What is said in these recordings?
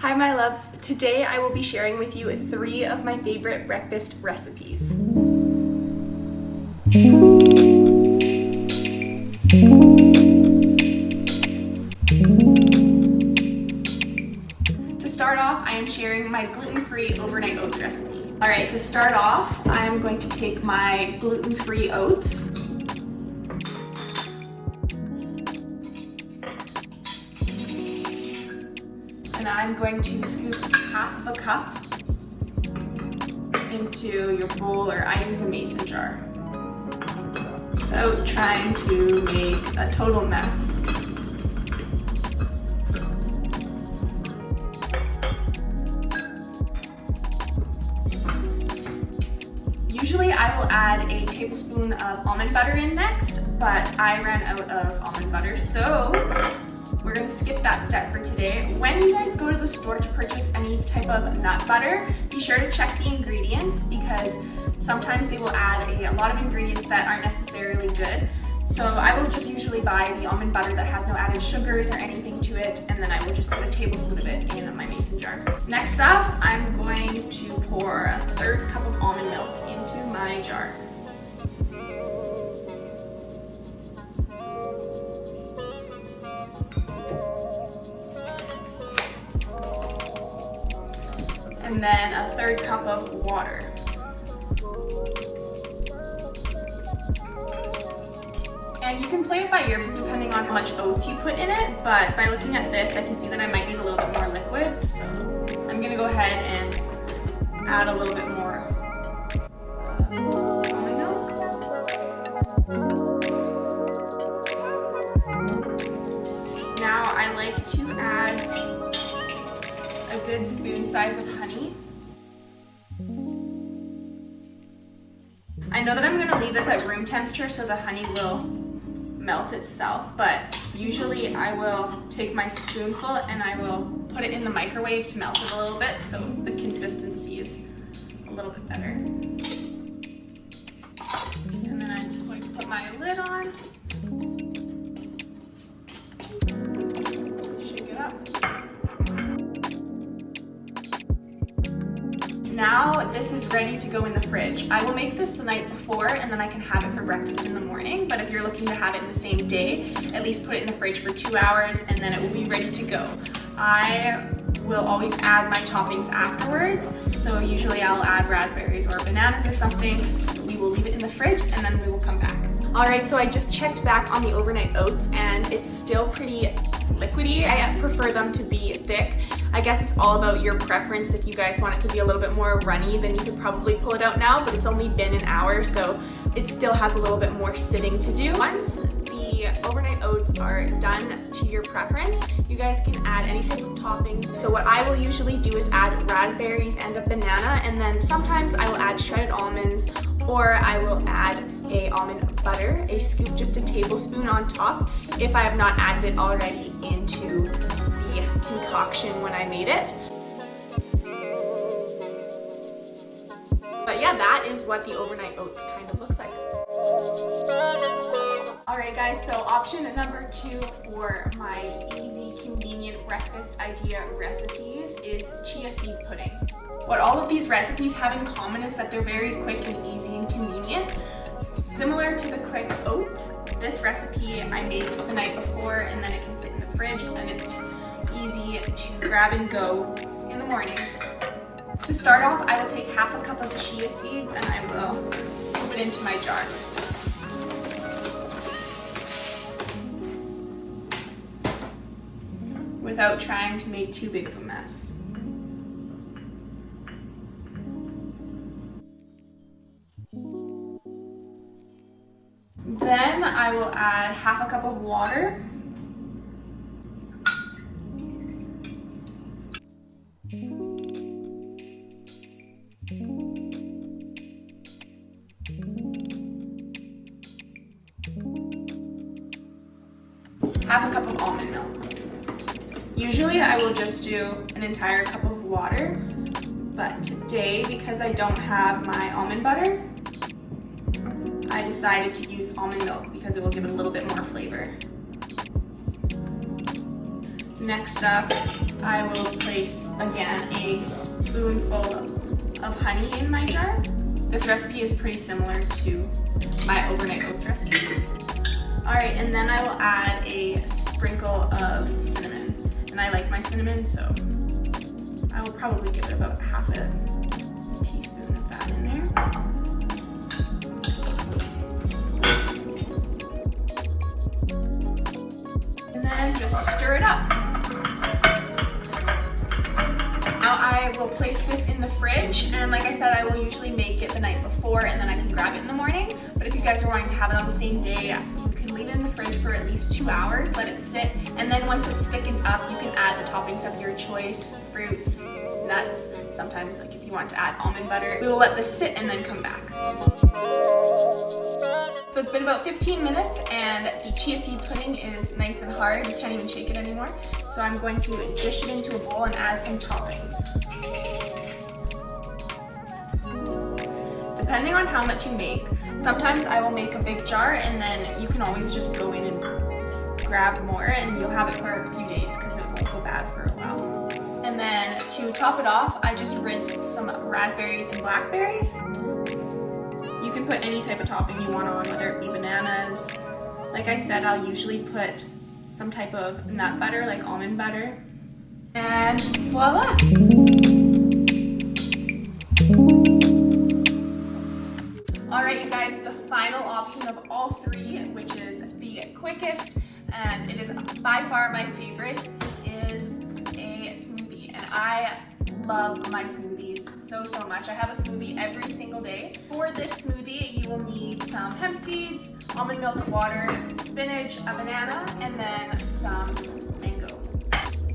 Hi my loves, today I will be sharing with you 3 of my favorite breakfast recipes. To start off, I am sharing my gluten-free overnight oats recipe. Alright, to start off, I'm going to take my gluten-free oats. And I'm going to scoop half of a cup into your bowl, or I use a mason jar, without trying to make a total mess. Usually I will add a tablespoon of almond butter in next, but I ran out of almond butter, so we're going to skip that step for today. When you guys go to the store to purchase any type of nut butter, be sure to check the ingredients because sometimes they will add a lot of ingredients that aren't necessarily good. So I will just usually buy the almond butter that has no added sugars or anything to it, and then I will just put a tablespoon of it in my mason jar. Next up, I'm going to pour a 1/3 cup of almond milk into my jar. And then a 1/3 cup of water. And you can play it by ear depending on how much oats you put in it, but by looking at this, I can see that I might need a little bit more liquid, so I'm gonna go ahead and add a little bit more almond milk. Now I like to add a good spoon size of honey. I know that I'm going to leave this at room temperature so the honey will melt itself, but usually I will take my spoonful and I will put it in the microwave to melt it a little bit so the consistency is a little bit better. And then I'm just going to put my lid on. Shake it up. Now this is ready to go in the fridge. I will make this the night before and then I can have it for breakfast in the morning, but if you're looking to have it in the same day, at least put it in the fridge for 2 hours and then it will be ready to go. I will always add my toppings afterwards, so usually I'll add raspberries or bananas or something. We will leave it in the fridge and then we will come back. Alright, so I just checked back on the overnight oats and it's still pretty liquidy. I prefer them to be thick. I guess it's all about your preference. If you guys want it to be a little bit more runny, then you could probably pull it out now, but it's only been an hour, so it still has a little bit more sitting to do. Once the overnight oats are done to your preference, you guys can add any type of toppings. So what I will usually do is add raspberries and a banana, and then sometimes I will add shredded almonds, or I will add a almond butter, a scoop, just a tablespoon on top, if I have not added it already into the concoction when I made it. But yeah, that is what the overnight oats kind of looks like. Alright guys, so option number 2 for my easy, convenient breakfast idea recipes is chia seed pudding. What all of these recipes have in common is that they're very quick and easy and convenient. Similar to the quick oats, this recipe I made the night before and then it can sit in the fridge and it's easy to grab and go in the morning. To start off, I will take half a cup of chia seeds and I will scoop it into my jar. Without trying to make too big of a mess. Then I will add half a cup of water. Half a cup of almond milk. Usually I will just do an entire cup of water, but today, because I don't have my almond butter, I decided to use almond milk because it will give it a little bit more flavor. Next up, I will place, again, a spoonful of honey in my jar. This recipe is pretty similar to my overnight oats recipe. All right, and then I will add a sprinkle of cinnamon. And I like my cinnamon, so I will probably give it about half a teaspoon of that in there. And then just stir it up. Now I will place this in the fridge, and like I said, I will usually make it the night before and then I can grab it in the morning. But if you guys are wanting to have it on the same day, you can leave it in the fridge for at least 2 hours, let it sit, and then once it's thickened up, you can add the toppings of your choice, fruits, nuts, sometimes like if you want to add almond butter. We will let this sit and then come back. So it's been about 15 minutes and the chia seed pudding is nice and hard. You can't even shake it anymore. So I'm going to dish it into a bowl and add some toppings. Depending on how much you make, sometimes I will make a big jar and then you can always just go in and grab more and you'll have it for a few days because it won't go bad for a while. And then to top it off, I just rinsed some raspberries and blackberries. You can put any type of topping you want on, whether it be bananas. Like I said, I'll usually put some type of nut butter, like almond butter. And voila! Alright you guys, the final option of all three, which is the quickest, and it is by far my favorite, is a smoothie. And I love my smoothies so much. I have a smoothie every single day. For this smoothie, you will need some hemp seeds, almond milk, water, spinach, a banana, and then some mango.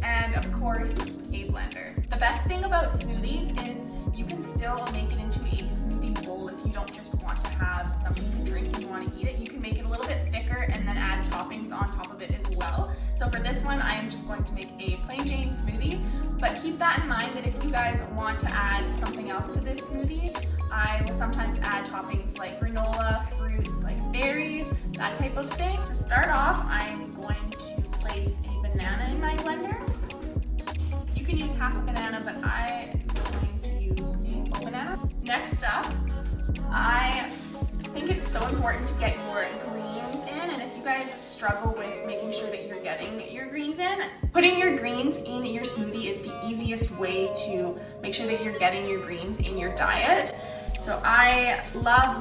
And of course, a blender. The best thing about smoothies is you can still make it into a smoothie bowl if you don't just want to have something to drink and you want to eat it. You can make it a little bit thicker and then add toppings on top of it as well. So for this one, I am just going to make a plain Jane smoothie, but keep that in mind that if you guys want to add something else to this smoothie, I will sometimes add toppings like granola, fruits like berries, that type of thing. To start off, I'm going to place a banana in my blender. You can use half a banana, but I am going to use a full banana. Next up, I think it's so important to get your greens in, and if you guys struggle with making sure that you're getting your greens in, putting your greens in your smoothie is the easiest way to make sure that you're getting your greens in your diet. So I love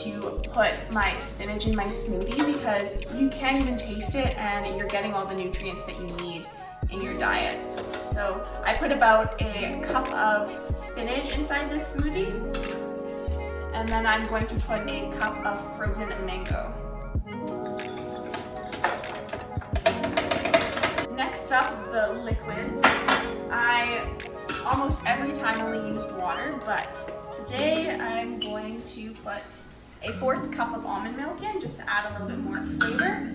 to put my spinach in my smoothie because you can't even taste it and you're getting all the nutrients that you need in your diet. So I put about a cup of spinach inside this smoothie, and then I'm going to put a cup of frozen mango. Next up, the liquids. I almost every time only use water, but today I'm going to put a 1/4 cup of almond milk in just to add a little bit more flavor.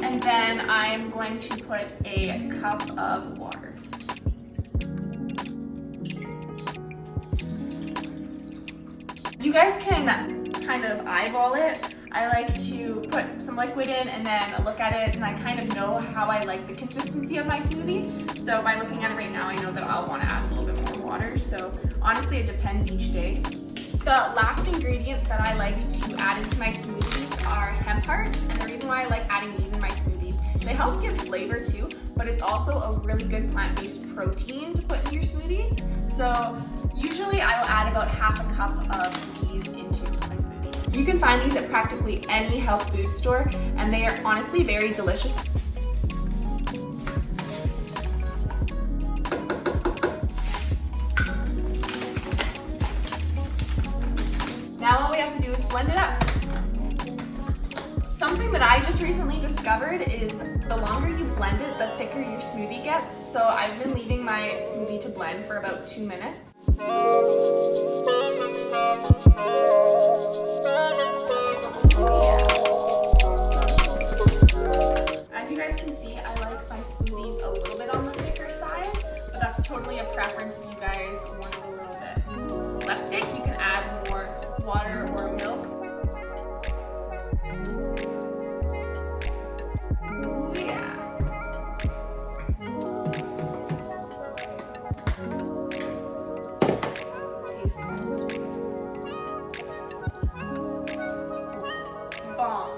And then I'm going to put a cup of water. You guys can kind of eyeball it. I like to put some liquid in and then look at it, and I kind of know how I like the consistency of my smoothie. So by looking at it right now, I know that I'll want to add a little bit more water. So honestly, it depends each day. The last ingredient that I like to add into my smoothies are Hemp Hearts, and the reason why I like adding these in my smoothies, they help give flavor too, but it's also a really good plant-based protein to put in your smoothie. So usually I will add about half a cup of these into my smoothie. You can find these at practically any health food store, and they are honestly very delicious. Now all we have to do is blend it up. Something that I just recently discovered is the longer you blend it, the thicker your smoothie gets. So I've been leaving my smoothie to blend for about 2 minutes. As you guys can see, totally a preference if you guys want it a little bit less thick. You can add more water or milk. Ooh, yeah. Taste test. Bomb.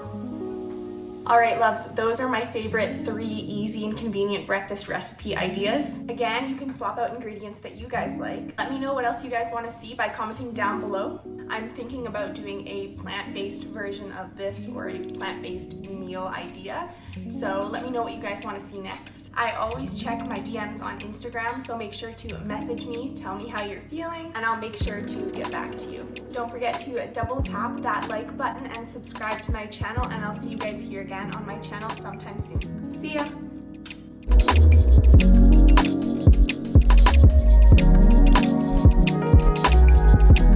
Alright loves, those are my favorite 3 easy and convenient breakfast recipe ideas. Again, you can swap out ingredients that you guys like. Let me know what else you guys want to see by commenting down below. I'm thinking about doing a plant-based version of this, or a plant-based meal idea. So let me know what you guys want to see next. I always check my DMs on Instagram, so make sure to message me, tell me how you're feeling, and I'll make sure to get back to you. Don't forget to double tap that like button and subscribe to my channel, and I'll see you guys here again on my channel sometime soon. See ya!